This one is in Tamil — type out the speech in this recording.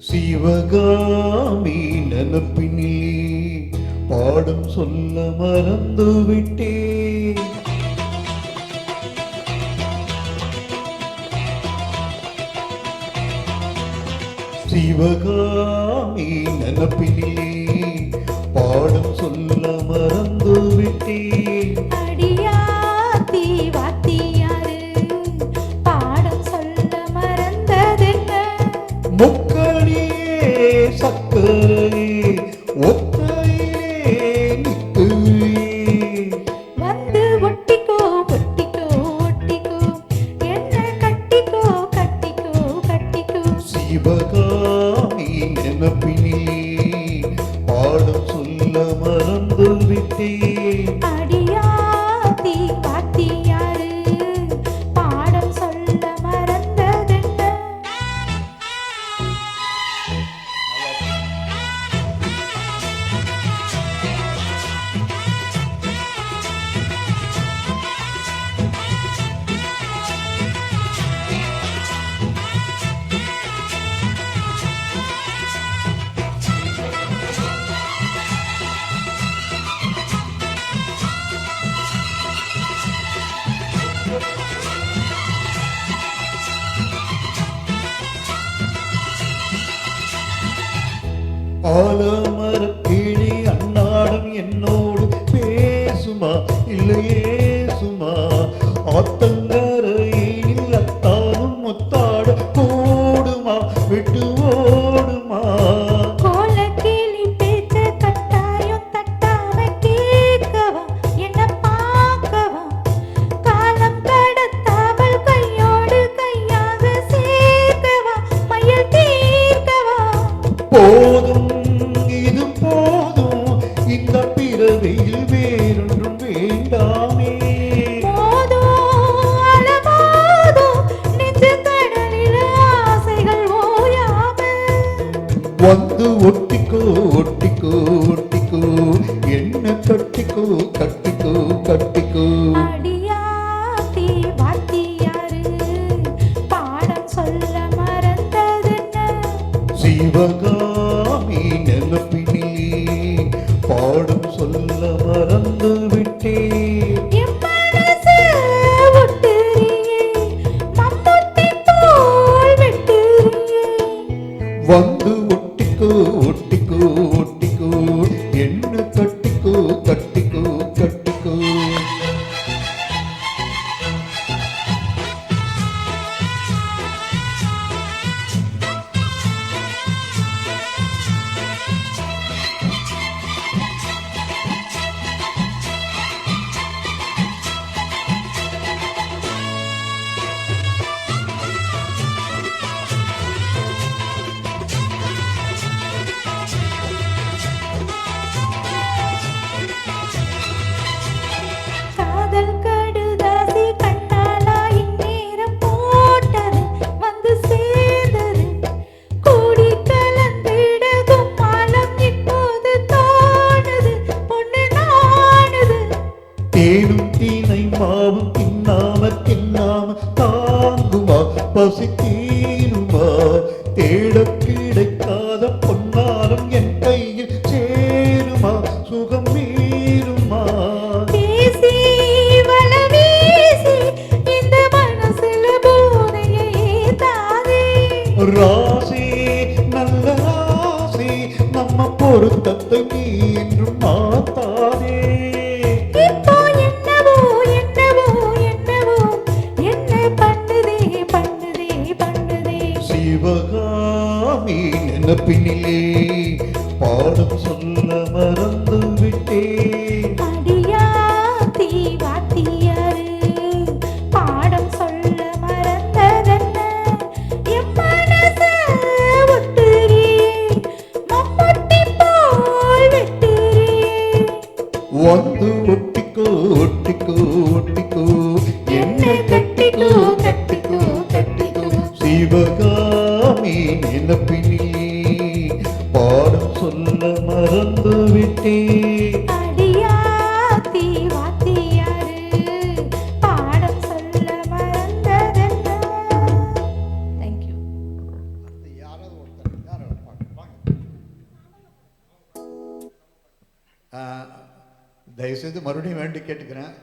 சிவகாமி நினப்பினிலே பாடம் சொல்ல மறந்து விட்டே. சிவகாமி நினப்பினிலே பாடம் சொல்ல மறந்து விட்டே. அடியாத்தி வாத்தியாரு பாடம் சொல்ல மறந்ததென்ன? முக்கணியே சக்கரையே ஒத்தையிலே நிற்குறியே. வந்து ஒட்டிக்கோ ஒட்டிக்கோ ஒட்டிக்கோ என்ன கட்டிக்கோ கட்டிக்கோ கட்டிக்கோ. சிவகாமி நினப்பினிலே பாடம் சொல்ல மறந்து விட்டே. அடியாத்தி வாத்தியாரு பாடம் சொல்ல மறந்ததென்ன? ஆலமரக் கிளி அன்னாடம் என்னோடு பேசுமா இல்லையே சுமா. ஆத்தங்கரையில் அத்தானும் முத்தாட கூடுமா விட்டு ஓடுமா. கோலக்கிளி பேச்ச கட்டாயம் தட்டாம கேட்கவா என்ன பார்க்கவா. காலம் கடத்தாமல் கையோடு கையாக சேர்க்கவா மயில் தீர்க்கவா. போதும் இது போதும் இந்த பிறவியில் வேறொன்றும் வேண்டாமே. போதோ அலமோதோ நெஞ்சு கடலில் ஆசைகள் ஓயாமல். வந்து ஒட்டிக்கோ ஒட்டிக்கோ ஒட்டிக்கோ என்ன கட்டிக்கோ கட்டிக்கோ கட்டிக்கோ. அடியாத்தி வாத்தியாரு பாடம் சொல்ல மறந்ததென்ன? சிவகாமி நினப்பினிலே பாடம் சொல்ல மறந்து விட்டே. என் மனசு ஒட்டுறியே மம்புட்டி போல் வெட்டுறியே. வந்து ஒட்டிக்கோ ஒட்டிக்கோ ஒட்டிக்கோ என்ன கட்டிக்கோ கட்டிக்கோ கட்டிக்கோ. காதல் கடுதாசி கண்ணாலா இந்நேரம் போட்டது வந்து சேர்ந்தது. கூடி கலந்திட கும்மாளம் இப்போது தோணுது பொண்ணு நாணுது. தேனும் தீனை மாவும் தின்னாம தின்னாம தாங்குமா பசி தீருமா. தேட கிடைக்காத பொன்னாலும் என் கையில் சேருமா சுகம் மீறுமா. பேசி வல வீசி இந்த மனசுல போதையை ஏத்தாதே. ராசி நல்ல ராசி நம்ம பொருத்தத்தை நீ என்றும் மாத்தாதே. இப்போ என்னவோ என்னவோ என்னவோ என்ன பண்ணுதே பண்ணுதே பண்ணுதே. சிவகாமி நினப்பினிலே பாடம் சொல்ல மறந்து விட்டே. அடியாத்தி வாத்தியாரு பாடம் சொல்ல மறந்ததென்ன? என் மனச ஒட்டுறியே மம்புட்டி போல் வெட்டுறியே. வந்து ஒட்டிக்கோ ஒட்டிக்கோ ஒட்டிக்கோ என்ன கட்டிக்கோ கட்டிக்கோ கட்டிக்கோ. சிவகாமி நினப்பினிலே பாடம் சொல்ல மறந்து விட்டே. அடியாத்தி வாத்தியாரு பாடம் சொல்ல மறந்ததென்ன? Thank you. யாராவது ஒருத்தர் யாராவது தயவுசெய்து மறுபடியும் வேண்டி கேட்டுக்கிறேன்,